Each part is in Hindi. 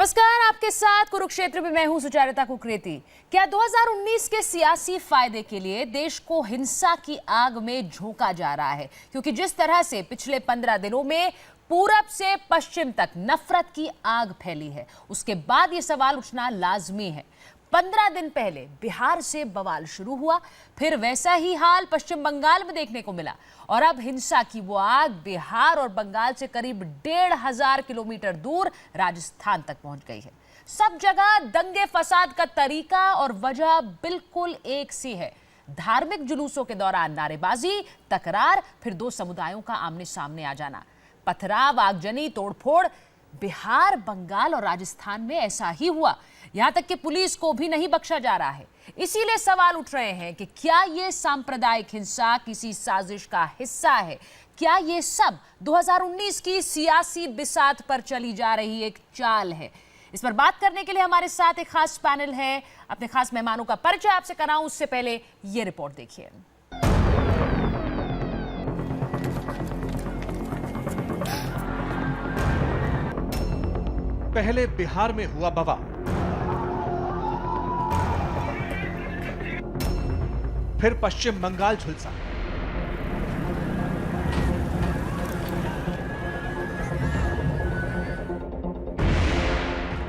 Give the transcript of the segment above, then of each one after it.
नमस्कार, आपके साथ कुरुक्षेत्र में मैं हूं सुचारिता कुकरेती। क्या 2019 के सियासी फायदे के लिए देश को हिंसा की आग में झोंका जा रहा है? क्योंकि जिस तरह से पिछले 15 दिनों में पूरब से पश्चिम तक नफरत की आग फैली है, उसके बाद ये सवाल उठना लाजमी है। 15 दिन पहले बिहार से बवाल शुरू हुआ, फिर वैसा ही हाल पश्चिम बंगाल में देखने को मिला और अब हिंसा की वो आग बिहार और बंगाल से करीब 1,500 किलोमीटर दूर राजस्थान तक पहुंच गई है। सब जगह दंगे फसाद का तरीका और वजह बिल्कुल एक सी है। धार्मिक जुलूसों के दौरान नारेबाजी, तकरार, फिर दो समुदायों का आमने सामने आ जाना, पथराव, आगजनी, तोड़फोड़। बिहार, बंगाल और राजस्थान में ऐसा ही हुआ। यहां तक कि पुलिस को भी नहीं बख्शा जा रहा है। इसीलिए सवाल उठ रहे हैं कि क्या ये सांप्रदायिक हिंसा किसी साजिश का हिस्सा है? क्या ये सब 2019 की सियासी बिसात पर चली जा रही एक चाल है? इस पर बात करने के लिए हमारे साथ एक खास पैनल है। अपने खास मेहमानों का परिचय आपसे कराऊं उससे पहले ये रिपोर्ट देखिए। पहले बिहार में हुआ बवाल, फिर पश्चिम बंगाल झुलसा,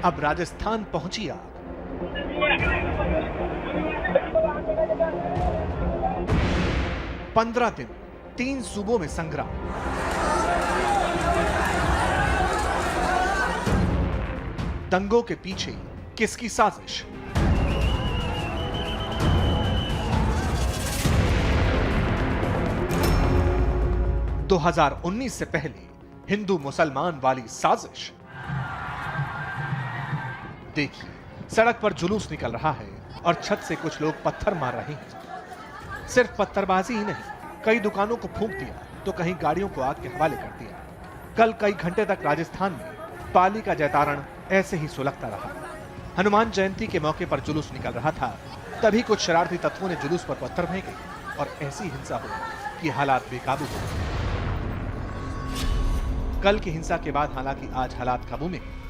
अब राजस्थान पहुंची आग। पंद्रह दिन, 3 सूबों में संग्राम। दंगों के पीछे किसकी साजिश? – 2019 से पहले हिंदू मुसलमान वाली साजिश। देखिए, सड़क पर जुलूस निकल रहा है और छत से कुछ लोग पत्थर मार रहे हैं। सिर्फ पत्थरबाजी ही नहीं, कई दुकानों को फूंक दिया तो कहीं गाड़ियों को आग के हवाले कर दिया। कल कई घंटे तक राजस्थान में पाली का जयतारण ऐसे ही सुलगता रहा। हनुमान जयंती के मौके पर जुलूस निकल रहा था, तभी कुछ शरारती तत्वों ने जुलूस पर पत्थर फेंके और ऐसी हिंसा हुई कि हालात बेकाबू हो गए। कल की हिंसा के बाद हालांकि आज हालात काबू में हैं।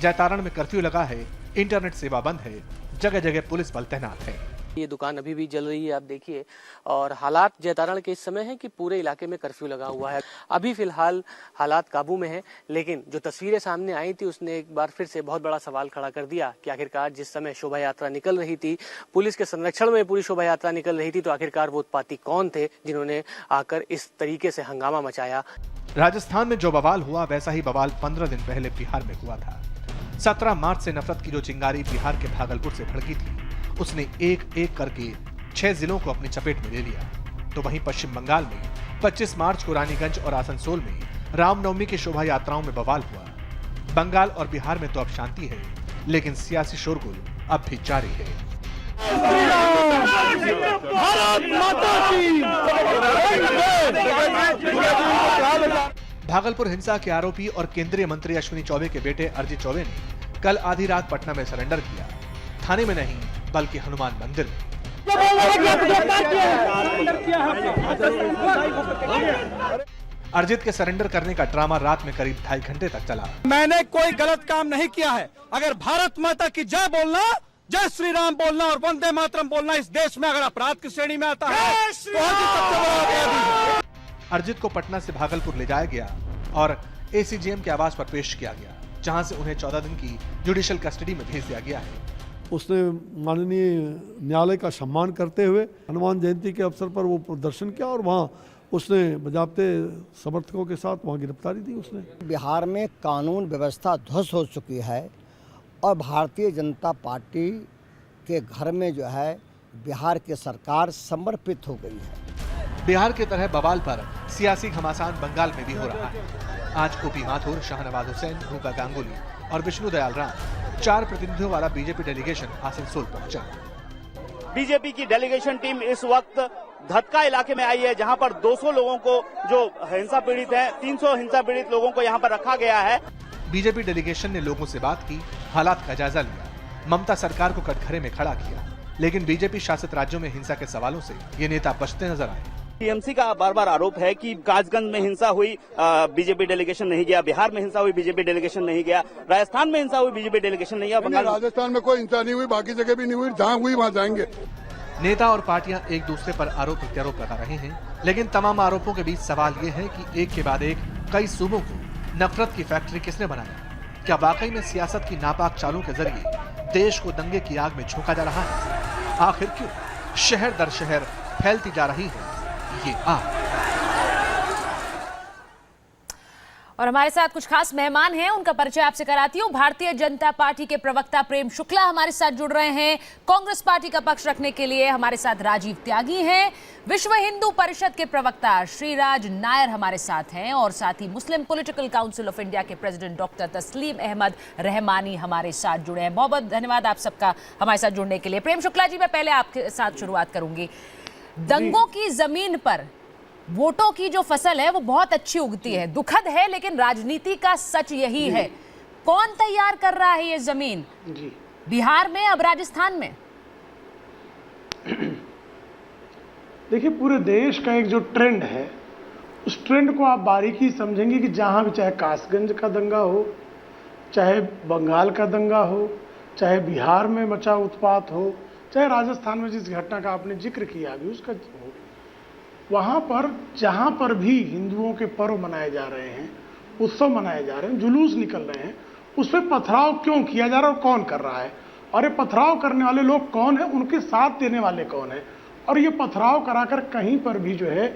जयतारण में कर्फ्यू लगा है, इंटरनेट सेवा बंद है, जगह जगह पुलिस बल तैनात है। ये दुकान अभी भी जल रही है, आप देखिए। और हालात जयतारण के इस समय है कि पूरे इलाके में कर्फ्यू लगा हुआ है। अभी फिलहाल हालात काबू में है, लेकिन जो तस्वीरें सामने आई थी उसने एक बार फिर से बहुत बड़ा सवाल खड़ा कर दिया कि आखिरकार जिस समय शोभा यात्रा निकल रही थी, पुलिस के संरक्षण में पूरी शोभा यात्रा निकल रही थी, तो आखिरकार वो उत्पाती कौन थे जिन्होंने आकर इस तरीके से हंगामा मचाया। राजस्थान में जो बवाल हुआ वैसा ही बवाल 15 दिन पहले बिहार में हुआ था। 17 मार्च से नफरत की जो चिंगारी बिहार के भागलपुर से भड़की थी, उसने एक एक करके 6 जिलों को अपनी चपेट में ले लिया। तो वहीं पश्चिम बंगाल में 25 मार्च को रानीगंज और आसनसोल में रामनवमी की शोभा यात्राओं में बवाल हुआ। बंगाल और बिहार में तो अब शांति है, लेकिन सियासी शोरगुल अब भी जारी है। भागलपुर हिंसा के आरोपी और केंद्रीय मंत्री अश्विनी चौबे के बेटे अरिजीत चौबे ने कल आधी रात पटना में सरेंडर किया। थाने में नहीं, बल्कि हनुमान मंदिर में। अरिजीत के सरेंडर करने का ड्रामा रात में करीब 2.5 घंटे तक चला। मैंने कोई गलत काम नहीं किया है। अगर भारत माता की जय बोलना, जय श्री राम बोलना और वंदे मातरम बोलना इस देश में अगर अपराध की श्रेणी में आता है तो सबसे बड़ा अपराधी है। अरिजीत को पटना से भागलपुर ले जाया गया और एसीजेएम के आवास पर पेश किया गया, जहां से उन्हें 14 दिन की जुडिशियल कस्टडी में भेज दिया गया है। उसने माननीय न्यायालय का सम्मान करते हुए हनुमान जयंती के अवसर पर वो प्रदर्शन किया और वहाँ उसने बजाबते समर्थकों के साथ वहाँ गिरफ्तारी दी उसने। बिहार में कानून व्यवस्था ध्वस्त हो चुकी है और भारतीय जनता पार्टी के घर में जो है बिहार की सरकार समर्पित हो गई है। बिहार के तरह बवाल पर सियासी घमासान बंगाल में भी हो रहा है। आज ओपी माथुर, शाहनवाज हुसैन, रूपा गांगुली और विष्णु दयाल राम, 4 प्रतिनिधियों वाला बीजेपी डेलीगेशन आसनसोल पहुंचा। बीजेपी की डेलीगेशन टीम इस वक्त धतका इलाके में आई है, जहां पर 200 लोगों को जो हिंसा पीड़ित हैं, 300 हिंसा पीड़ित लोगों को यहां पर रखा गया है। बीजेपी डेलीगेशन ने लोगों से बात की, हालात का जायजा लिया, ममता सरकार को कटघरे में खड़ा किया, लेकिन बीजेपी शासित राज्यों में हिंसा के सवालों से ये नेता बचते नजर आए। टीएमसी का बार बार आरोप है कि कासगंज में हिंसा हुई, बीजेपी डेलीगेशन नहीं गया, बिहार में हिंसा हुई, बीजेपी डेलीगेशन नहीं गया, राजस्थान में हिंसा हुई, बीजेपी डेलीगेशन नहीं गया, बंगाल राजस्थान में कोई हिंसा नहीं हुई, बाकी जगह भी नहीं हुई, जहां हुई वहां जाएंगे। नेता और पार्टियां एक दूसरे पर आरोप प्रत्यारोप लगा रहे हैं, लेकिन तमाम आरोपों के बीच सवाल ये है कि एक के बाद एक कई सूबों को नफरत की फैक्ट्री किसने बनाया? क्या वाकई में सियासत की नापाक चालों के जरिए देश को दंगे की आग में झोंका जा रहा है? आखिर क्यों शहर दर शहर फैलती जा रही है ये आग? और हमारे साथ कुछ खास मेहमान हैं, उनका परिचय आपसे कराती हूँ। भारतीय जनता पार्टी के प्रवक्ता प्रेम शुक्ला हमारे साथ जुड़ रहे हैं। कांग्रेस पार्टी का पक्ष रखने के लिए हमारे साथ राजीव त्यागी हैं। विश्व हिंदू परिषद के प्रवक्ता श्रीराज नायर हमारे साथ हैं और साथ ही Muslim political council of India के प्रेसिडेंट डॉक्टर तस्लीम अहमद रहमानी हमारे साथ जुड़े हैं। बहुत बहुत धन्यवाद आप सबका हमारे साथ जुड़ने के लिए। प्रेम शुक्ला जी, मैं पहले आपके साथ शुरुआत करूंगी। दंगों की जमीन पर वोटों की जो फसल है वो बहुत अच्छी उगती है, दुखद है, लेकिन राजनीति का सच यही है। कौन तैयार कर रहा है ये जमीन? जी। बिहार में, अब राजस्थान में? देखिए, पूरे देश का एक जो ट्रेंड है, उस ट्रेंड को आप बारीकी समझेंगे कि जहां भी, चाहे कासगंज का दंगा हो, चाहे बंगाल का दंगा हो, चाहे बिहार में मचा उत्पात हो, चाहे राजस्थान में जिस घटना का आपने जिक्र किया अभी उसका हो, वहाँ पर जहाँ पर भी हिंदुओं के पर्व मनाए जा रहे हैं, उत्सव मनाए जा रहे हैं, जुलूस निकल रहे हैं, उस पर पथराव क्यों किया जा रहा है और कौन कर रहा है, और ये पथराव करने वाले लोग कौन है, उनके साथ देने वाले कौन है, और ये पथराव कराकर कहीं पर भी जो है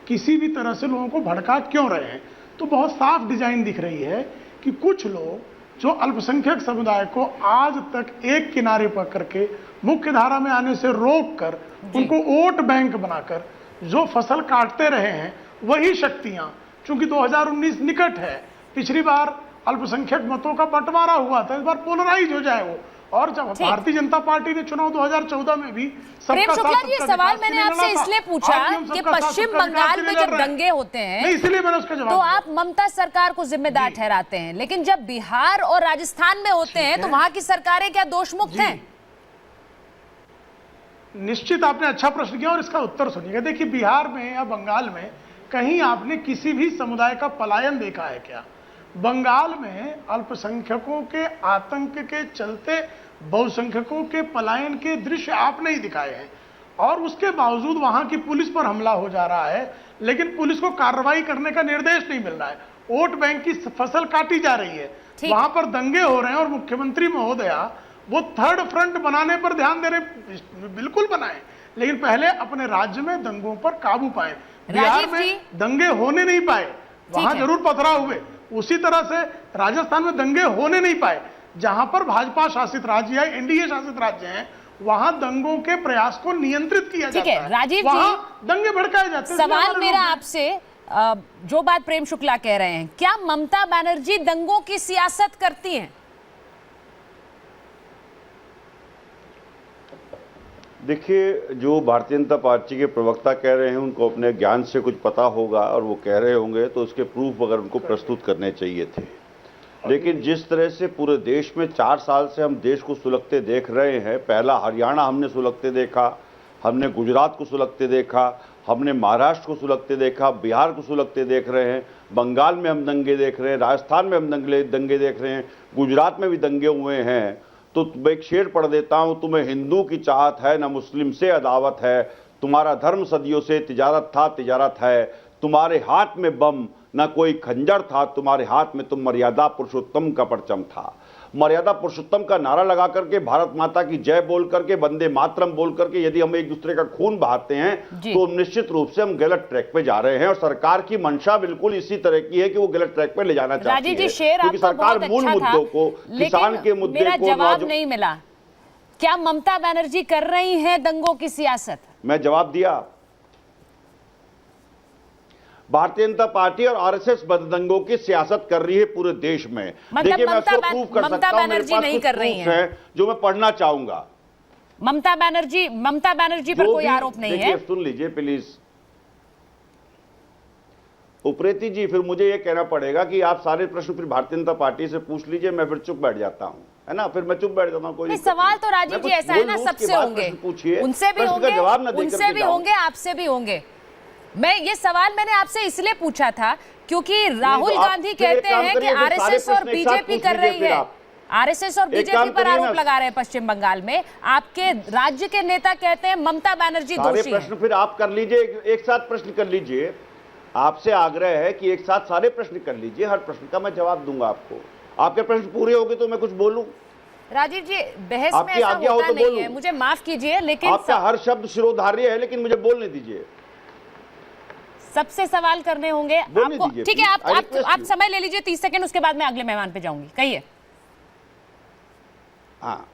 किसी भी तरह से लोगों को भड़का क्यों रहे हैं। तो बहुत साफ डिजाइन दिख रही है कि कुछ लोग जो अल्पसंख्यक समुदाय को आज तक एक किनारे पर करके मुख्य धारा में आने से रोक कर उनको वोट बैंक बनाकर जो फसल काटते रहे हैं, वही शक्तियां, चूंकि 2019 निकट है, पिछली बार अल्पसंख्यक मतों का बंटवारा हुआ था, इस बार पोलराइज हो जाए वो। और जब भारतीय जनता पार्टी ने चुनाव 2014 में भी प्रेम शुक्ला जी, सवाल मैंने आपसे इसलिए पूछा कि पश्चिम बंगाल में जब दंगे होते हैं, इसलिए मैंने उसका जवाब तो आप ममता सरकार को जिम्मेदार ठहराते हैं, लेकिन जब बिहार और राजस्थान में होते हैं तो वहां की सरकारें क्या दोष मुक्त हैं? निश्चित आपने अच्छा प्रश्न किया और इसका उत्तर सुनिएगा। देखिए, बिहार में या बंगाल में कहीं आपने किसी भी समुदाय का पलायन देखा है क्या? बंगाल में अल्पसंख्यकों के आतंक के चलते बहुसंख्यकों के पलायन के दृश्य आप नहीं दिखाए हैं, और उसके बावजूद वहां की पुलिस पर हमला हो जा रहा है, लेकिन पुलिस को कार्रवाई करने का निर्देश नहीं मिल रहा है। वोट बैंक की फसल काटी जा रही है, वहां पर दंगे हो रहे हैं, और मुख्यमंत्री महोदया वो थर्ड फ्रंट बनाने पर ध्यान दे रहे, बिल्कुल बनाए, लेकिन पहले अपने राज्य में दंगों पर काबू पाए। बिहार में दंगे होने नहीं पाए, वहां जरूर पथराव हुए, उसी तरह से राजस्थान में दंगे होने नहीं पाए। जहां पर भाजपा शासित राज्य या एनडीए शासित राज्य हैं, वहां दंगों के प्रयास को नियंत्रित किया जाता है, राजीव वहां दंगे भड़काए जाते हैं। सवाल मेरा आपसे, जो बात प्रेम शुक्ला कह रहे हैं, क्या ममता बनर्जी दंगों की सियासत करती हैं? देखिए, जो भारतीय जनता पार्टी के प्रवक्ता कह रहे हैं उनको अपने ज्ञान से कुछ पता होगा और वो कह रहे होंगे तो उसके प्रूफ अगर उनको प्रस्तुत करने चाहिए थे। लेकिन जिस तरह से पूरे देश में 4 साल से हम देश को सुलगते देख रहे हैं, पहला हरियाणा हमने सुलगते देखा, हमने गुजरात को सुलगते देखा, हमने महाराष्ट्र को सुलगते देखा, बिहार को सुलगते देख रहे हैं, बंगाल में हम दंगे देख रहे हैं, राजस्थान में हम दंगे देख रहे हैं, गुजरात में भी दंगे हुए हैं। तो मैं एक शेर पढ़ देता हूं, तुम्हें हिंदू की चाहत है न मुस्लिम से अदावत है, तुम्हारा धर्म सदियों से तिजारत था तिजारत है, तुम्हारे हाथ में बम न कोई खंजर था, तुम्हारे हाथ में तुम मर्यादा पुरुषोत्तम का परचम था। मर्यादा पुरुषोत्तम का नारा लगा करके, भारत माता की जय बोल करके, वंदे मातरम बोल करके यदि हम एक दूसरे का खून बहाते हैं तो निश्चित रूप से हम गलत ट्रैक पे जा रहे हैं, और सरकार की मंशा बिल्कुल इसी तरह की है कि वो गलत ट्रैक पे ले जाना चाहती है, क्योंकि सरकार मूल मुद्दों को, किसान के मुद्दे को जवाब नहीं मिला। क्या ममता बनर्जी कर रही है दंगों की सियासत? मैं जवाब दिया, भारतीय जनता पार्टी और आरएसएस दंगों की सियासत कर रही है पूरे देश में। देखिए, मैं उसको प्रूव कर सकता हूं, मेरे पास कुछ प्रूफ है जो मैं पढ़ना चाहूंगा। ममता बनर्जी पर कोई आरोप नहीं है। सुन लीजिए प्लीज उप्रेती जी, फिर मुझे ये कहना पड़ेगा कि आप सारे प्रश्न फिर भारतीय जनता पार्टी से पूछ लीजिए, मैं फिर चुप बैठ जाता हूं, है ना, फिर मैं चुप बैठ जाता हूं। कोई सवाल तो राजीव जी ऐसा है ना, सबसे होंगे, पूछिए, उनसे भी होंगे, जवाब ना उनसे भी होंगे, आपसे भी होंगे। मैं ये सवाल मैंने आपसे इसलिए पूछा था क्योंकि राहुल गांधी कहते हैं कि आरएसएस और बीजेपी कर रही है, आरएसएस और बीजेपी पर आरोप लगा रहे हैं पश्चिम बंगाल में। आपके राज्य के नेता कहते हैं ममता बनर्जी दोषी है। प्रश्न फिर आप कर लीजिए, एक साथ प्रश्न कर लीजिए। आपसे आग्रह है कि एक साथ सारे प्रश्न कर लीजिए, हर प्रश्न का मैं जवाब दूंगा आपको। आपके प्रश्न पूरे हो गए तो मैं कुछ बोलूं? राजीव जी, बहस में ऐसा होता नहीं है, मुझे माफ कीजिए, लेकिन आपका हर शब्द शिरोधार्य है, लेकिन मुझे बोलने दीजिए। सबसे सवाल करने होंगे आपको, ठीक है? आप समय ले लीजिए 30 सेकंड, उसके बाद मैं अगले मेहमान पे जाऊंगी। कहिए। हाँ,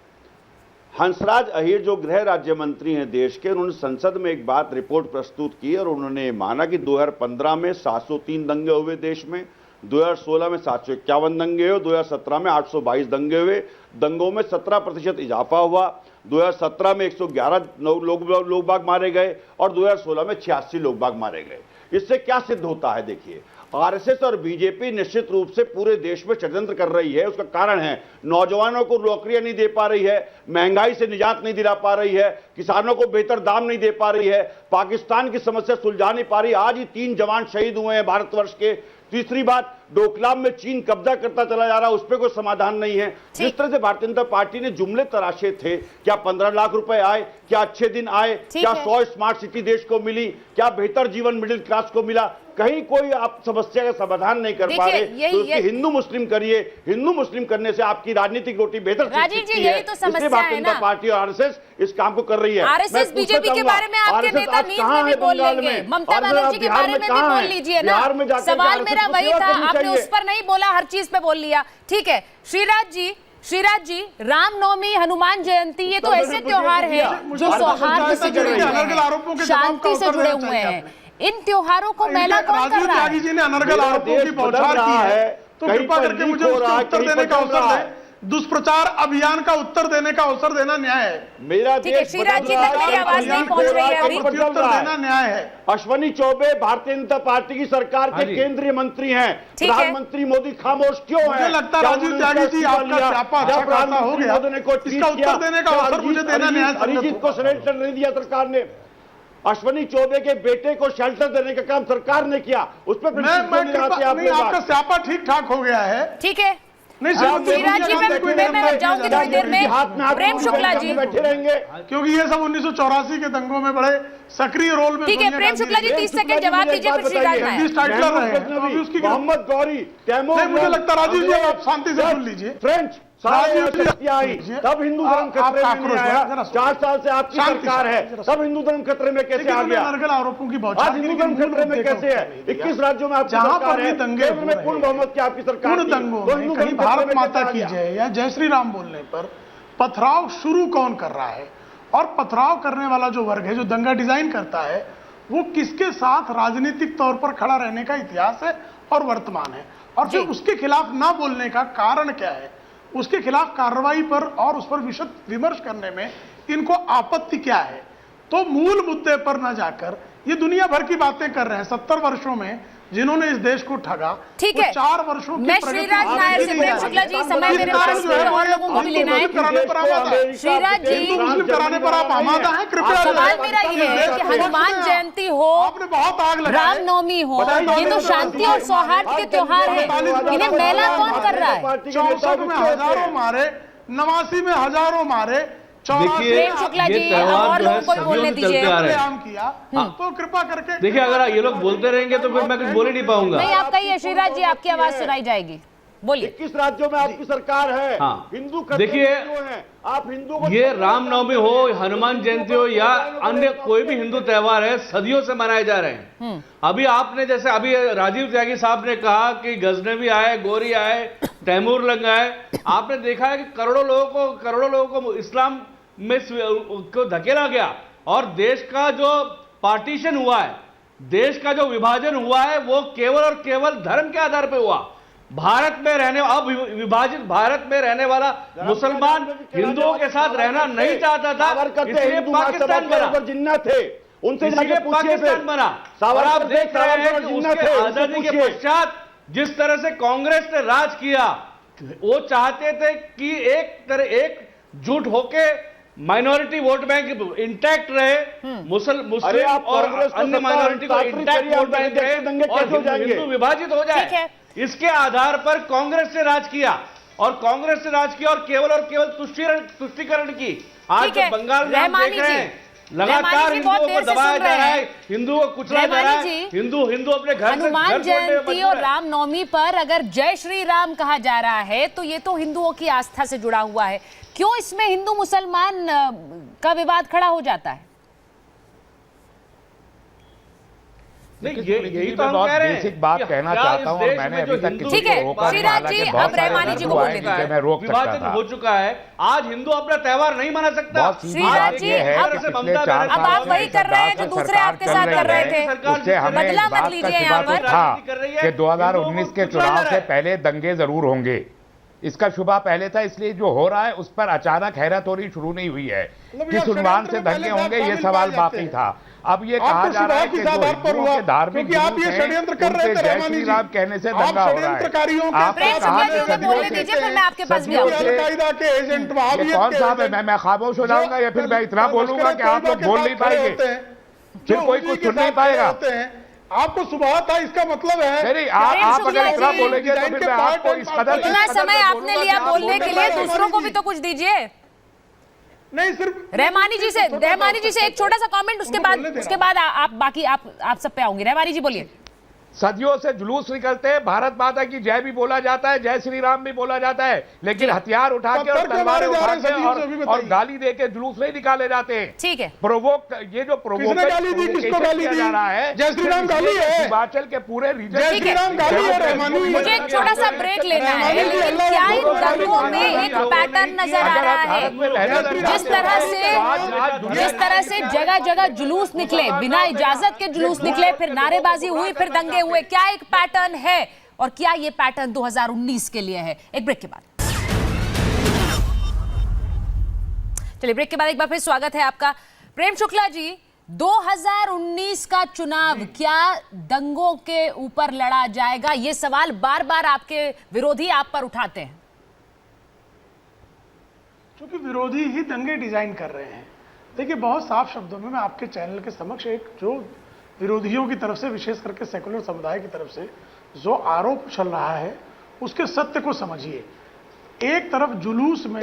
हंसराज अहीर जो गृह राज्य मंत्री हैं देश के, उन्होंने संसद में एक बात रिपोर्ट प्रस्तुत की और उन्होंने माना कि 2015 में 703 दंगे हुए देश में, 2016 में 751 दंगे हुए, 2017 में 822 दंगे हुए, दंगों में 17% इजाफा हुआ, 2017 में 111 लोग बाग मारे गए और 2016 में 86 लोग बाग मारे गए। इससे क्या सिद्ध होता है? देखिए, आरएसएस और बीजेपी निश्चित रूप से पूरे देश में षड्यंत्र कर रही है। उसका कारण है नौजवानों को नौकरियां नहीं दे पा रही है, महंगाई से निजात नहीं दिला पा रही है, किसानों को बेहतर दाम नहीं दे पा रही है, पाकिस्तान की समस्या सुलझा नहीं पा रही। आज ही 3 जवान शहीद हुए हैं भारतवर्ष के। तीसरी बात, डोकलाम में चीन कब्जा करता चला जा रहा है, उस पर कोई समाधान नहीं है। जिस तरह से भारतीय जनता पार्टी ने जुमले तराशे थे, क्या 15 लाख रुपए आए, क्या अच्छे दिन आए, क्या 100 स्मार्ट सिटी देश को मिली, क्या बेहतर जीवन मिडिल क्लास को मिला, कहीं कोई आप समस्या का समाधान नहीं कर पा रहे। तो उसकी हिंदू मुस्लिम करिए, हिंदू मुस्लिम करने से आपकी राजनीतिक रोटी बेहतर राजीव जी, यही तो समस्या है ना। पार्टी और आरएसएस इस काम को कर रही है। आरएसएस बीजेपी के बारे में आपके नेता नींद में भी बोल लेंगे, ममता बनर्जी के बारे में भी बोल लीजिए ना। सवाल मेरा वही था, आपने उस पर नहीं बोला, हर चीज पे बोल लिया। ठीक है, श्रीराज जी, रामनवमी, हनुमान जयंती, ये तो ऐसे त्योहार है जो सौहार्द से जुड़े हुए हैं, शांति से जुड़े हुए हैं। इन त्योहारों को मेला कौन कर रहा है? जी ने अनर्गल आरोपों की बौछार की है, तो कृपा करके मुझे उसका उत्तर देने का अवसर दें। दुष्प्रचार अभियान का उत्तर देने का अवसर देना न्याय है। मेरा ठीक है, श्रीराज जी तक मेरी आवाज नहीं पहुंच रही है अभी। उत्तर देना न्याय है। अश्वनी चौबे भारतीय जनता पार्टी की सरकार के केंद्रीय मंत्री हैं। प्रधानमंत्री मोदी खामोश क्यों हैं? मुझे लगता है राजीव त्यागी जी, आपका स्यापा अच्छा खासा हो गया। इसका उत्तर देने का अवसर मुझे देना न्याय। अरिजीत को शेल्टर नहीं दिया सरकार ने, अश्वनी चौबे के बेटे को शेल्टर देने का काम सरकार ने किया। उस पर आपका स्यापा ठीक ठाक हो गया है। ठीक है, श्रीराज जी, मैं जाऊंगी थोड़ी देर में। प्रेम शुक्ला जी बैठे रहेंगे, क्योंकि ये सब 1984 के दंगों में बड़े सक्रिय रोल में। ठीक है, प्रेम शुक्ला जी 30 सेकंड जवाब दीजिए, फिर श्रीराज नायक। मोहम्मद गौरी, मुझे लगता है राजीव जी आप शांति से सुन लीजिए। फ्रेंच आई, तब हिंदू धर्म खतरे में नहीं आया। 4 साल से आपकी सरकार है, तब हिंदू धर्म खतरे में कैसे आ गया? आरोपों की आज हिंदू धर्म खतरे में कैसे है? 21 राज्यों में आपकी सरकार है, दंगे में पूर्ण बहुमत की आपकी सरकार। दंगों में कहीं भारत माता की जय या जय श्री राम बोलने पर पथराव शुरू कौन कर रहा है? और पथराव करने वाला जो वर्ग है, जो दंगा डिजाइन करता है, वो किसके साथ राजनीतिक तौर पर खड़ा रहने का इतिहास है और वर्तमान है। और फिर उसके खिलाफ ना बोलने का कारण क्या है, उसके खिलाफ कार्रवाई पर और उस पर विशद विमर्श करने में इनको आपत्ति क्या है। तो मूल मुद्दे पर न जाकर ये दुनिया भर की बातें कर रहे हैं। 70 वर्षों में जिन्होंने इस देश को ठगा, ठीक है, 4 वर्षों की मैं श्रीराज नायर से, प्रेम शुक्ला जी, समय मेरे पास और लोगों को भी लेना है। श्रीराज जी, कराने पर आप आमादा हैं, कृपया। सवाल मेरा ये है कि हनुमान जयंती हो, आपने बहुत आग लगाई, रामनवमी हो, ये तो शांति और सौहार्द के त्योहार है, इन्हें मेला कौन कर रहा है? 64 में हजारों मारे, 89 में हजारों मारे, प्रेम शुक्ला जी और लोगों को बोलने दीजिए। तो कृपा करके देखिए, अगर ये लोग बोलते रहेंगे तो फिर मैं कुछ बोल ही नहीं पाऊंगा। नहीं, आप कहिए श्रीराज जी, आपकी आवाज सुनाई जाएगी, बोलिए। 21 राज्यों में आपकी सरकार है। हाँ, हिंदू देखिए, आप हिंदू को, ये रामनवमी हो, हनुमान जयंती हो या अन्य कोई भी हिंदू त्योहार है, सदियों से मनाए जा रहे हैं। अभी आपने जैसे अभी राजीव त्यागी साहब ने कहा कि गजनवी आए, गोरी आए, तैमूर लंग आए, आपने देखा है कि करोड़ों लोगों को इस्लाम में को धकेला गया। और देश का जो पार्टीशन हुआ है, देश का जो विभाजन हुआ है, वो केवल और केवल धर्म के आधार पर हुआ। भारत में रहने, अब विभाजित भारत में रहने वाला मुसलमान हिंदुओं के साथ रहना नहीं चाहता था, इसलिए पाकिस्तान बना। जिन्ना थे, उनसे पाकिस्तान बना। और आप देख रहे हैं कि उसके आजादी के पश्चात जिस तरह से कांग्रेस ने राज किया, वो चाहते थे कि एक झूठ होके माइनॉरिटी वोट बैंक इंटैक्ट रहे, मुस्लिम और अन्य माइनॉरिटी को इंटैक्ट वोट बैंक रहे और हिंदू विभाजित हो जाए, इसके आधार पर कांग्रेस से राज किया और केवल तुष्टीकरण की। आज बंगाल में हम देख रहे हैं लगातार हिंदुओं को दबाया जा रहा है, हिंदुओं को कुचला जा रहा है, हिंदू अपने घर हनुमान जयंती और रामनवमी पर अगर जय श्री राम कहा जा रहा है तो ये तो हिंदुओं की आस्था से जुड़ा हुआ है, क्यों इसमें हिंदू मुसलमान का विवाद खड़ा हो जाता है? नहीं, यही तो हम कह रहे हैं। बेसिक बात कहना चाहता हूं और मैंने अभी तक ठीक है श्रीराज जी, अब रहमानी जी को बोलने दीजिए। मैं रोक सकता विभाजन था। हो चुका है, आज हिंदू अपना त्योहार नहीं मना सकता। श्रीराज जी, अब आप वही कर रहे हैं जो दूसरे आपके साथ कर रहे थे, उससे हमें बदला इस बात मत लीजिए का यहाँ शुभा पर। था कि 2019 के चुनाव से पहले दंगे जरूर होंगे, इसका शुभा पहले था, इसलिए जो हो रहा है उस पर अचानक हैरत हो रही शुरू नहीं हुई है। किस उन्वान से दंगे होंगे ये सवाल बाकी था। अब ये कहा जा रहा है कि जो हिंदुओं के धार्मिक जुलूस हैं, उनसे जय श्री राम कहने से दंगा हो रहा है। आपने कहा कि सदियों से ये कौन सा है? मैं खामोश हो जाऊंगा या फिर मैं इतना बोलूंगा कि आप लोग बोल नहीं पाएंगे, फिर कोई कुछ सुन नहीं पाएगा। आपको सुबह था, इसका मतलब है नहीं, आप अगर इतना बोलेंगे तो फिर मैं आपको इस कदर इतना समय आपने लिया बोलने के लिए, दूसरों को भी तो कुछ दीजिए। नहीं, सिर्फ रहमानी जी से एक छोटा सा कमेंट, उसके बाद आप सब पे आऊंगी। रहमानी जी बोलिए। सदियों से जुलूस निकलते हैं, भारत माता की जय भी बोला जाता है, जय श्री राम भी बोला जाता है, लेकिन हथियार उठा के और तलवारें उठा के और गाली दे के जुलूस नहीं निकाले जाते हैं। ठीक है, ये जो प्रोवोकेशन किया जा रहा है, जय श्री राम गाली है, हिमाचल के पूरे रीजन मुझे एक छोटा सा ब्रेक लेना है, लेकिन क्या इन दंगों में एक पैटर्न नजर आ रहा है? जिस तरह से जगह जगह जुलूस निकले, बिना इजाजत के जुलूस निकले, फिर नारेबाजी हुई, फिर दंगे हुए, क्या एक पैटर्न है और क्या ये पैटर्न 2019 के लिए है? एक ब्रेक के बाद। चलिए ब्रेक के बाद एक बार फिर स्वागत है आपका। प्रेम शुक्ला जी, 2019 का चुनाव क्या दंगों के ऊपर लड़ा जाएगा? ये सवाल बार बार आपके विरोधी आप पर उठाते हैं। क्योंकि विरोधी ही दंगे डिजाइन कर रहे हैं। देखिए, बहुत साफ शब्दों में मैं आपके चैनल के समक्ष एक जो विरोधियों की तरफ से, विशेष करके सेकुलर समुदाय की तरफ से जो आरोप चल रहा है उसके सत्य को समझिए। एक तरफ जुलूस में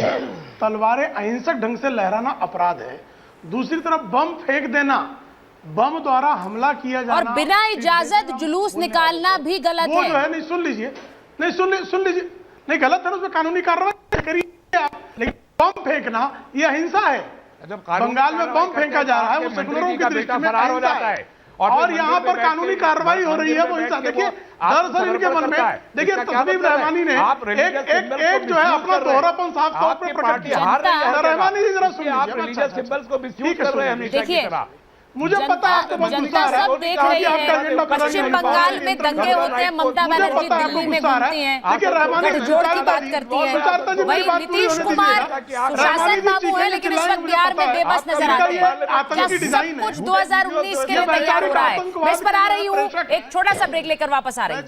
तलवारें अहिंसक ढंग से लहराना अपराध है, दूसरी तरफ बम फेंक देना, बम द्वारा हमला किया जाना और बिना इजाजत जुलूस निकालना भी गलत वो है। जो है, नहीं सुन लीजिए, नहीं गलत है ना, उसमें कानूनी कार्रवाई करिए आप, लेकिन बम फेंकना यह अहिंसा है। बंगाल में बम फेंका जा रहा है, वो सेकुलरों की दृष्टि में फरार हो जाता है और यहाँ पर कानूनी कार्रवाई हो रही है, वो हिंसा। देखिए, दरअसल इनके मन में, देखिए तस्लीम रहमानी ने एक जो है अपना दोहरापन साफ तौर पर प्रकट किया। रहमानी जी जरा सुनिए। देखिए, मुझे पता है जनता सब देख रही है, पश्चिम बंगाल में दंगे होते हैं, ममता बनर्जी दिल्ली में घूमती हैं, गठजोड़ की बात करती हैं, वही नीतीश कुमार सुशासन बाबू है, लेकिन इस वक्त बिहार में बेबस नजर आते हैं। क्या सब कुछ 2019 के लिए तैयार हो रहा है? मैं इस पर आ रही हूँ, एक छोटा सा ब्रेक लेकर वापस आ रही हूँ।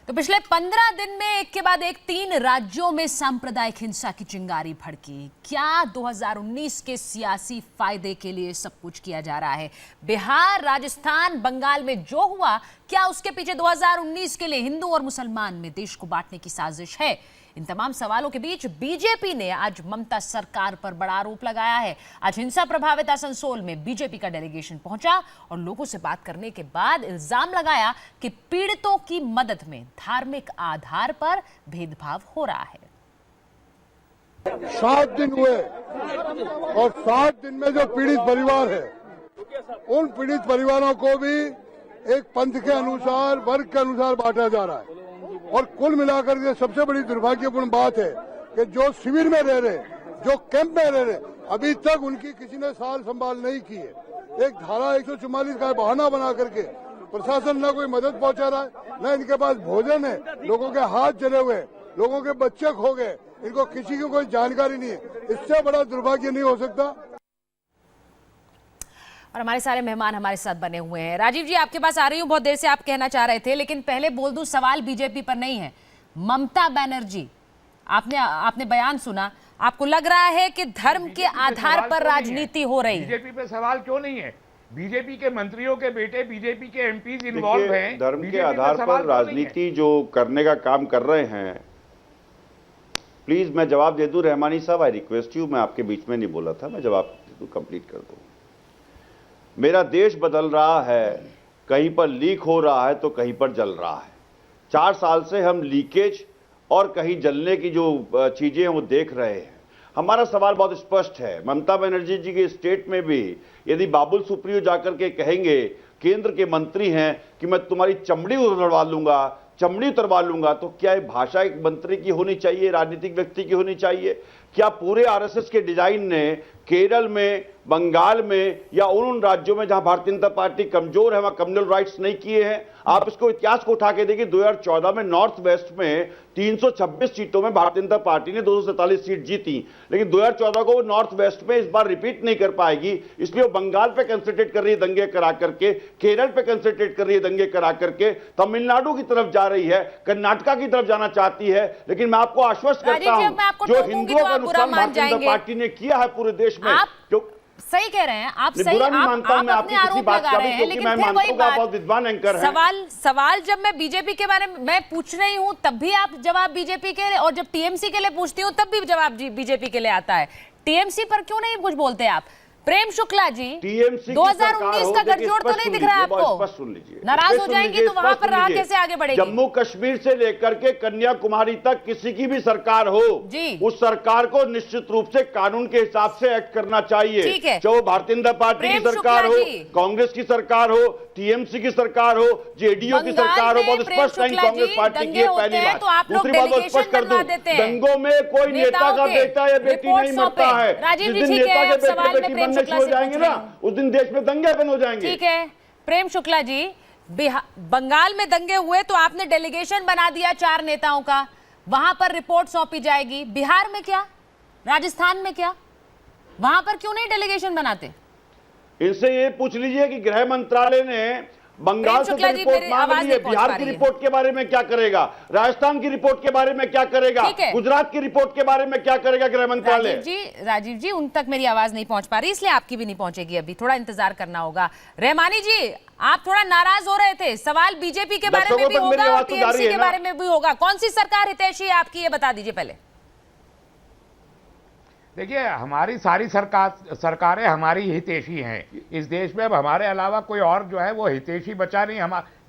तो पिछले 15 दिन में एक के बाद एक 3 राज्यों में सांप्रदायिक हिंसा की चिंगारी भड़की। क्या 2019 के सियासी फायदे के लिए सब कुछ किया जा रहा है? बिहार, राजस्थान, बंगाल में जो हुआ, क्या उसके पीछे 2019 के लिए हिंदू और मुसलमान में देश को बांटने की साजिश है? इन तमाम सवालों के बीच बीजेपी ने आज ममता सरकार पर बड़ा आरोप लगाया है। आज हिंसा प्रभावित आसनसोल में बीजेपी का डेलीगेशन पहुंचा और लोगों से बात करने के बाद इल्जाम लगाया कि पीड़ितों की मदद में धार्मिक आधार पर भेदभाव हो रहा है। 7 दिन हुए और 7 दिन में जो पीड़ित परिवार है, उन पीड़ित परिवारों को भी एक पंथ के अनुसार, वर्ग के अनुसार बांटा जा रहा है। और कुल मिलाकर के सबसे बड़ी दुर्भाग्यपूर्ण बात है कि जो शिविर में रह रहे, जो कैंप में रह रहे, अभी तक उनकी किसी ने सार संभाल नहीं की है। एक धारा 144 का बहाना बना करके प्रशासन न कोई मदद पहुंचा रहा है, न इनके पास भोजन है, लोगों के हाथ जले हुए, लोगों के बच्चे खो गए, इनको किसी की कोई जानकारी नहीं है। इससे बड़ा दुर्भाग्य नहीं हो सकता। और हमारे सारे मेहमान हमारे साथ बने हुए हैं। राजीव जी, आपके पास आ रही हूं, बहुत देर से आप कहना चाह रहे थे, लेकिन पहले बोल दूं, सवाल बीजेपी पर नहीं है। ममता बनर्जी, आपने बयान सुना, आपको लग रहा है कि धर्म के आधार पर राजनीति हो रही है? बीजेपी पे सवाल क्यों नहीं है? बीजेपी के मंत्रियों के बेटे बीजेपी के एमपीज इन्वॉल्व हैं। धर्म के आधार पर राजनीति जो करने का काम कर रहे हैं, प्लीज मैं जवाब दे दूं रहमानी साहब, आई रिक्वेस्ट यू, मैं आपके बीच में नहीं बोला था, मैं जवाब कंप्लीट कर दूं। मेरा देश बदल रहा है, कहीं पर लीक हो रहा है तो कहीं पर जल रहा है। 4 साल से हम लीकेज और कहीं जलने की जो चीजें हैं वो देख रहे हैं। हमारा सवाल बहुत स्पष्ट है, ममता बनर्जी जी के स्टेट में भी यदि बाबुल सुप्रियो जाकर के कहेंगे, केंद्र के मंत्री हैं, कि मैं तुम्हारी चमड़ी उतरवा लूंगा, तो क्या ये भाषा एक मंत्री की होनी चाहिए, राजनीतिक व्यक्ति की होनी चाहिए? क्या पूरे आरएसएस के डिजाइन ने केरल में, बंगाल में या उन राज्यों में जहां भारतीय जनता पार्टी कमजोर है वहां कम्युनल राइट्स नहीं किए हैं? आप इसको इतिहास को उठा के देखिए, 2014 में नॉर्थ वेस्ट में 326 सीटों में भारतीय जनता पार्टी ने 247 सीट जीती, लेकिन 2014 को वो नॉर्थ वेस्ट में इस बार रिपीट नहीं कर पाएगी, इसलिए वो बंगाल पे कंसंट्रेट कर रही है दंगे करा करके, केरल पे कंसंट्रेट कर रही है दंगे करा करके, तमिलनाडु की तरफ जा रही है, कर्नाटका की तरफ जाना चाहती है। लेकिन मैं आपको आश्वस्त करता हूं, जो हिंदुओं का नुकसान भारतीय जनता पार्टी ने किया है पूरे देश में, सही कह रहे हैं आप, सही आप अपने आरोप लगा रहे हैं, लेकिन फिर वही बात, सवाल जब मैं बीजेपी के बारे में मैं पूछ रही हूं तब भी आप जवाब बीजेपी के, और जब टीएमसी के लिए पूछती हूं तब भी जवाब बीजेपी के लिए आता है। टीएमसी पर क्यों नहीं कुछ बोलते आप? प्रेम शुक्ला जी, 2019 का गठजोड़ तो नहीं दिख रहा है आपको? सुन लीजिए, नाराज हो जाएंगे तो वहां पर राह कैसे आगे बढ़ेगी? जम्मू कश्मीर से लेकर के कन्याकुमारी तक किसी की भी सरकार हो, उस सरकार को निश्चित रूप से कानून के हिसाब से एक्ट करना चाहिए, चाहे वो भारतीय जनता पार्टी की सरकार हो, कांग्रेस की सरकार हो, टीएमसी की सरकार हो, जेडीयू की सरकार हो। बहुत स्पष्ट है कांग्रेस पार्टी की पहली बात। दूसरी बात बहुत स्पष्ट कर दूं, दंगों में कोई नेता का बेटा या बेटी नहीं मरता है। जिस दिन नेता के बेटे बेटी बनने शुरू हो जाएंगे ना, उस दिन देश में दंगे बंद हो जाएंगे। ठीक है प्रेम शुक्ला जी, बंगाल में दंगे हुए तो आपने डेलीगेशन बना दिया 4 नेताओं का, वहां पर रिपोर्ट सौंपी जाएगी। बिहार में क्या, राजस्थान में क्या, वहां पर क्यों नहीं डेलीगेशन बनाते? इनसे ये पूछ लीजिए कि गृह मंत्रालय ने बंगाल से रिपोर्ट मांग ली है, बिहार की रिपोर्ट के बारे में क्या करेगा, राजस्थान की रिपोर्ट के बारे में क्या करेगा, गुजरात की रिपोर्ट के बारे में क्या करेगा गृह मंत्रालय? राजीव जी उन तक मेरी आवाज नहीं पहुंच पा रही, इसलिए आपकी भी नहीं पहुंचेगी, अभी थोड़ा इंतजार करना होगा। रहमानी जी, आप थोड़ा नाराज हो रहे थे, सवाल बीजेपी के बारे में भी होगा और टीएमसी के बारे में भी होगा। कौन सी सरकार हितैषी है आपकी, ये बता दीजिए पहले। देखिए, हमारी सारी सरकारें हमारी हितैषी हैं इस देश में। अब हमारे अलावा कोई और जो है वो हितैषी बचा नहीं।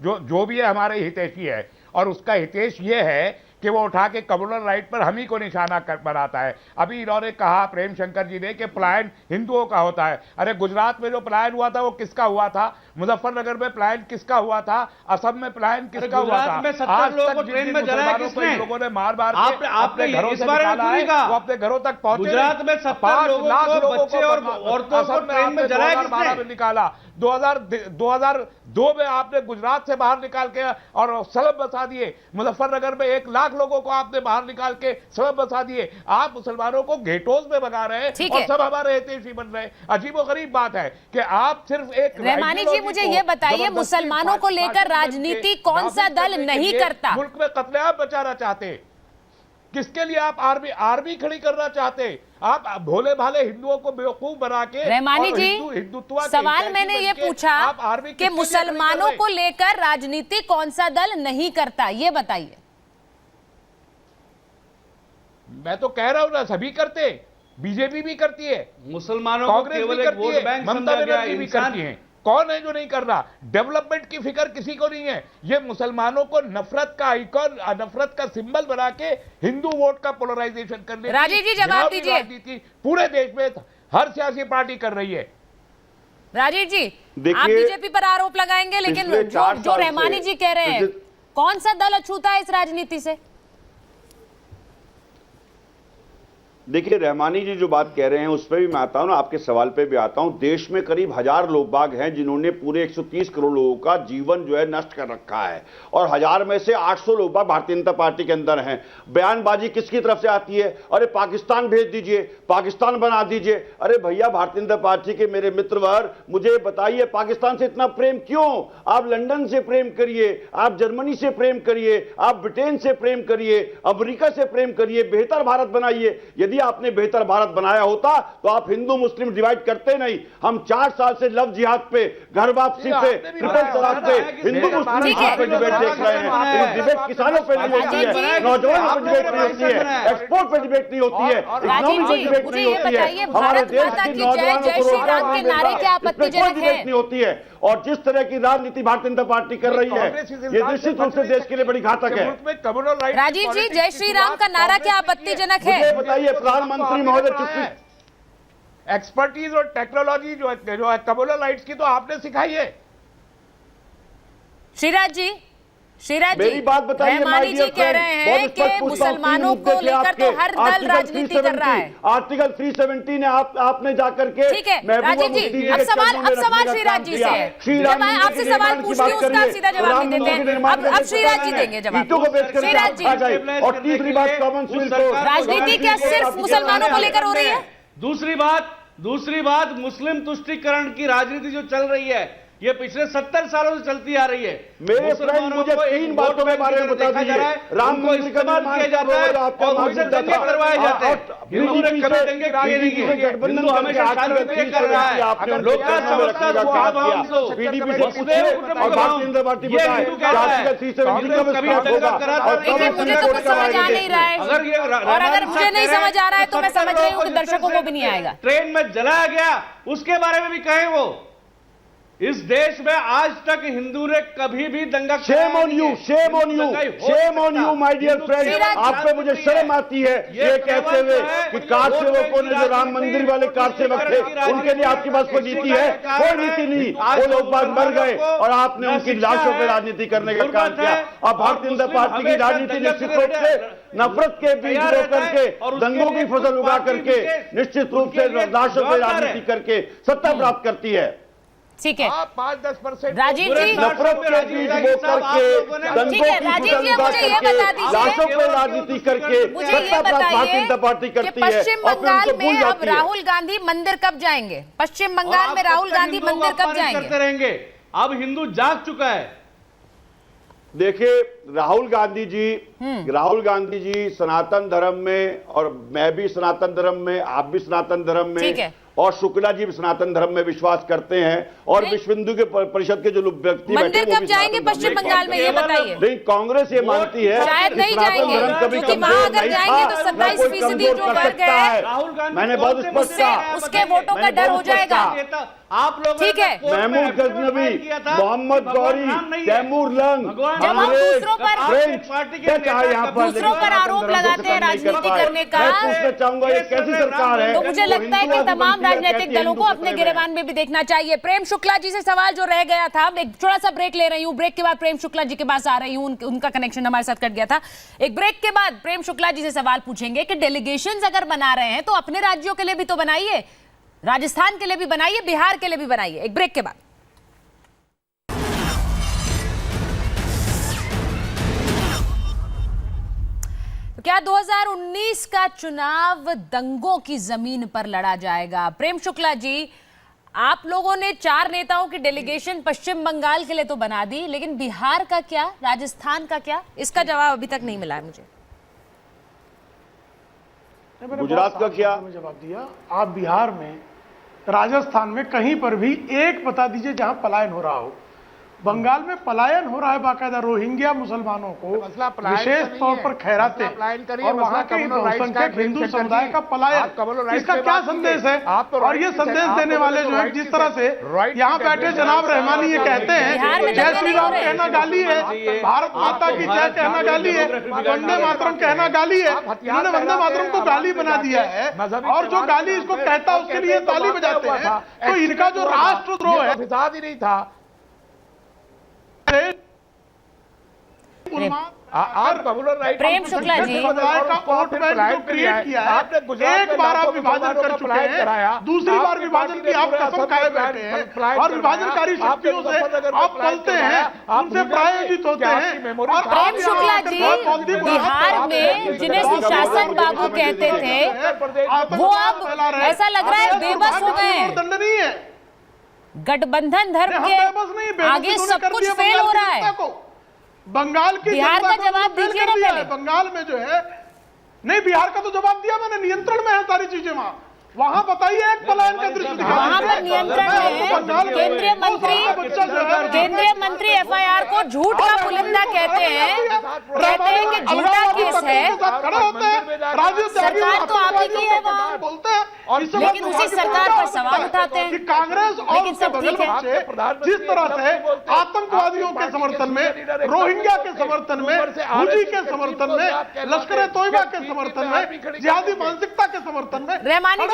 जो भी है हमारे हितैषी है, और उसका हितेश ये है कि वो उठा के कम्युनल राइट पर हम ही को निशाना बनाता है। अभी इन्होंने कहा प्रेम शंकर जी ने कि पलायन हिंदुओं का होता है। अरे गुजरात में जो पलायन हुआ था वो किसका हुआ था? मुजफ्फरनगर में पलायन किसका हुआ था? असम में पलायन किसका हुआ था? आज तक ट्रेन में जलाया किसने? लोगों ने मार अपने घरों से निकाला है, वो अपने घरों तक पहुंचे। गुजरात में 70 लोगों को, बच्चे और औरतों को ट्रेन में जलाया किसने? निकाला 2002 में आपने गुजरात से बाहर निकाल के और सबब बसा दिए। मुजफ्फरनगर में 1 लाख लोगों को आपने बाहर निकाल के सबब बसा दिए। आप मुसलमानों को गेटोज में भगा रहे हैं और सब हमारे हितैषी बन रहे हैं। अजीबोगरीब बात है कि आप सिर्फ एक। रहमानी जी, मुझे ये बताइए, मुसलमानों को लेकर राजनीति कौन सा दल नहीं करता? मुल्क में कत्लेआम बचाना चाहते, किसके लिए आप आर्मी खड़ी करना चाहते? आप भोले भाले हिंदुओं को बेवकूफ बना के। रहमानी जी, सवाल मैंने ये पूछा कि मुसलमानों को लेकर राजनीति कौन सा दल नहीं करता, ये बताइए। मैं तो कह रहा हूं ना, सभी करते, बीजेपी भी करती है, मुसलमानों को केवल एक वोट बैंक ममता बनर्जी भी करती है। कौन है जो नहीं कर रहा? डेवलपमेंट की फिक्र किसी को नहीं है। ये मुसलमानों को नफरत का आइकॉन, नफरत का सिंबल बना के हिंदू वोट का पोलराइजेशन करने। राजीव जी जवाब दीजिए। पूरे देश में हर सियासी पार्टी कर रही है। राजीव जी, आप बीजेपी पर आरोप लगाएंगे, लेकिन जो रहमानी जी कह रहे हैं, कौन सा दल अछूता है इस राजनीति से? देखिए, रहमानी जी जो बात कह रहे हैं उस पर भी मैं आता हूं ना, आपके सवाल पे भी आता हूं। देश में करीब 1000 लोग बाग हैं जिन्होंने पूरे 130 करोड़ लोगों का जीवन जो है नष्ट कर रखा है, और 1000 में से 800 लोग बाग भारतीय जनता पार्टी के अंदर हैं। बयानबाजी किसकी तरफ से आती है? अरे पाकिस्तान भेज दीजिए, पाकिस्तान बना दीजिए। अरे भैया, भारतीय जनता पार्टी के मेरे मित्रवर, मुझे बताइए पाकिस्तान से इतना प्रेम क्यों? आप लंदन से प्रेम करिए, आप जर्मनी से प्रेम करिए, आप ब्रिटेन से प्रेम करिए, अमेरिका से प्रेम करिए, बेहतर भारत बनाइए। यदि आपने बेहतर भारत बनाया होता तो आप हिंदू मुस्लिम डिवाइड करते नहीं। हम 4 साल से लव जिहाद पे, घर वापसी पे, ट्रिपल तलाक पे, हिंदू मुस्लिम पे डिबेट देख रहे हैं। डिबेट किसानों पे नहीं होती है, नौजवानों पे डिबेट नहीं होती है, एक्सपोर्ट पे डिबेट नहीं होती है, इकोनॉमी पे डिबेट नहीं होती है, हमारे देश की नौजवानों को रोजगार नहीं मिलता, कोई डिबेट नहीं होती है। और जिस तरह की राजनीति भारतीय जनता पार्टी कर रही है, ये निश्चित रूप से देश के लिए बड़ी घातक है। राजीव जी, जय श्री राम का नारा क्या आपत्तिजनक है? मुझे बताइए प्रधानमंत्री महोदय, चुप्पी। एक्सपर्टीज और टेक्नोलॉजी जो है कम्युनल राइट्स की तो आपने सिखाई है। श्रीराज जी, मेरी बात बताइए, रहमानी जी कह रहे हैं कि मुसलमानों को लेकर तो हर दल राजनीति कर रहा है। आर्टिकल 370 ने आपने जाकर के, ठीक है राजीव जी, अब सवाल श्रीराज जी से है। जब मैं आपसे सवाल पूछती हूँ उसका सीधा जवाब नहीं देते हैं। अब श्रीराज जी देंगे जवाब। श्रीराज जी, और तीसरी बात कॉमनवेल्थ को, राजनीति क्या सिर्फ मुसलमानों को लेकर हो रही है? दूसरी बात मुस्लिम तुष्टीकरण की राजनीति जो चल रही है, ये पिछले 70 सालों से चलती आ रही है। मेरे फ्रेंड, मुझे 3 बातों के बारे में बता दीजिए। राम मंदिर का निर्माण किया जाता है और उनसे दंगे करवाए जाते हैं। हिंदू ने कभी दंगे किए नहीं है। हिंदू हमेशा शांति कर रहा है। लोग क्या समझता है पीडीपी से पूछे और भारतीय जनता पार्टी बताए आर्टिकल 370 का मुझे तो कुछ समझ आ नहीं रहा है, और अगर मुझे नहीं समझ आ रहा है तो मैं समझ रही हूँ कि दर्शकों को भी नहीं आएगा। ट्रेन में जलाया गया उसके बारे में भी कहें वो। इस देश में आज तक हिंदू ने कभी भी दंगा, shame on you, shame on you, shame on you my dear friend. आप पे मुझे शर्म आती है ये कहते हुए कि कार सेवकों ने, जो राम मंदिर वाले कार सेवक थे, उनके लिए आपके पास कोई नीति है? कोई नीति नहीं। वो लोग बाद मर गए और आपने उनकी लाशों पर राजनीति करने का काम किया। अब भारतीय जनता पार्टी की राजनीति निश्चित रूप से नफरत के बीज बो करके, दंगों की फसल उगा करके, निश्चित रूप से लाशों पर राजनीति करके सत्ता प्राप्त करती है। ठीक है 5-10% राजीव जी, नफरत के बीज बो करके, दंगों की फसल उगा करके, लाशों पर राजनीति करके सत्ता प्राप्त भारतीय जनता पार्टी करती है। पश्चिम बंगाल में अब राहुल गांधी मंदिर कब जाएंगे? पश्चिम बंगाल में राहुल गांधी मंदिर कब जाएंगे? करते रहेंगे। अब हिंदू जाग चुका है। देखिए राहुल गांधी जी सनातन धर्म में, और मैं भी सनातन धर्म में, आप भी सनातन धर्म में, और शुक्ला जी भी सनातन धर्म में विश्वास करते हैं, और विश्व हिंदू के परिषद के जो व्यक्ति मंदिर कब जाएंगे पश्चिम बंगाल में, ये बताइए। नहीं, कांग्रेस ये मानती है शायद नहीं जाएंगे, क्योंकि वहां अगर जाएंगे तो 27% जो वर्ग है, मैंने बहुत स्पष्ट कहा, उसके वोटों का डर हो जाएगा। आप लोग ठीक है, महमूद गजनवी, मोहम्मद गौरी, तैमूर लंग, दूसरों पर आरोप लगाते हैं राजनीति करने का, मैं पूछना चाहूंगा ये कैसी सरकार है? तो मुझे लगता है कि तमाम राजनीतिक दलों को अपने गिरेबान में भी देखना चाहिए। प्रेम शुक्ला जी से सवाल जो रह गया था, एक थोड़ा सा ब्रेक ले रही हूँ, ब्रेक के बाद प्रेम शुक्ला जी के पास आ रही हूँ, उनका कनेक्शन हमारे साथ कट गया था। एक ब्रेक के बाद प्रेम शुक्ला जी से सवाल पूछेंगे कि डेलीगेशंस अगर बना रहे हैं तो अपने राज्यों के लिए भी तो बनाइए, राजस्थान के लिए भी बनाइए, बिहार के लिए भी बनाइए। एक ब्रेक के बाद तो क्या 2019 का चुनाव दंगों की जमीन पर लड़ा जाएगा? प्रेम शुक्ला जी, आप लोगों ने 4 नेताओं की डेलीगेशन पश्चिम बंगाल के लिए तो बना दी, लेकिन बिहार का क्या, राजस्थान का क्या? इसका जवाब अभी तक नहीं मिला है मुझे। गुजरात का क्या जवाब दिया? आप बिहार में, राजस्थान में कहीं पर भी एक बता दीजिए जहां पलायन हो रहा हो। बंगाल में पलायन हो रहा है, बाकायदा रोहिंग्या मुसलमानों को विशेष तौर पर खैराते और वहां के बहुसंख्यक हिंदू समुदाय का पलायन, इसका क्या संदेश है? और ये संदेश देने वाले जो है, जिस तरह से यहाँ बैठे जनाब रहमानी ये कहते हैं जय श्री राम कहना गाली है, भारत माता की जय कहना गाली है, वंदे मातरम कहना गाली है। इन्होंने वंदे मातरम को गाली बना दिया है, और जो गाली इसको कहता है उसके लिए ताली बजाते हैं। तो इनका जो राष्ट्रद्रोह है, ही नहीं था। प्रेम शुक्ला जी, क्रिएट किया है, एक बार आप विभाजन कर चुके हैं, दूसरी बार विभाजन की आप कसम खाए बैठे हैं, और विभाजनकारी शक्तियों से आप पलते हैं, उनसे प्रायोजित होते हैं। और प्रेम शुक्ला जी, बिहार में जिन्हें सुशासन बाबू कहते थे, वो अब ऐसा लग रहा है बेबस हो गए हैं। दंडनीय है, गठबंधन धर्म के आगे सब कुछ फेल हो रहा है। बंगाल की बिहार का जवाब दीजिए ना पहले। बंगाल में जो है नहीं, बिहार का तो जवाब दिया मैंने, नियंत्रण में है सारी चीजें वहां बताइए एक पलायन का दृश्य दिखा। वहां पर नियंत्रण है। केंद्रीय मंत्री एफआईआर को झूठ का पुलिंदा कहते हैं कि झूठा केस है। सरकार तो आप ही की है वहाँ, लेकिन उसी सरकार पर सवाल उठाते हैं। कांग्रेस और लेकिन सब ठीक है। जिस तरह से आतंकवादियों के समर्थन में, रोहिंग्या के समर्थन में, हुजी के समर्थन में, लश्कर ए तोयबा के समर्थन में, जिहादी मानसिकता के समर्थन में रहमानी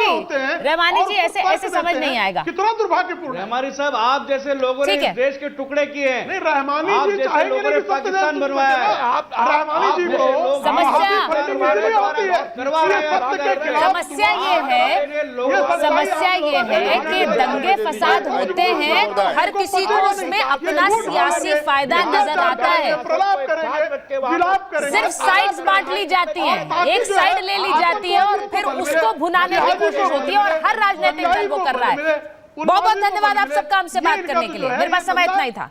जी ऐसे समझ नहीं आएगा। कितना दुर्भाग्यपूर्ण है। रहमानी साहब, आप जैसे लोगों ने इस देश के टुकड़े किए हैं। नहीं, रहमानी आप जी जैसे लोगों ने पाकिस्तान बनवाया है। रहमानी जी को समस्या ये है कि दंगे फसाद होते हैं तो हर किसी को उसमें अपना सियासी फायदा नजर आता है। सिर्फ साइड्स बांट ली जाती हैं, एक साइड ले ली जाती है और फिर उसको भुनाने की कोशिश होती है, और हर राजनीतिक दल वो कर रहा है। बहुत बहुत धन्यवाद आप सबका हमसे बात करने के लिए। मेरे पास समय इतना ही था।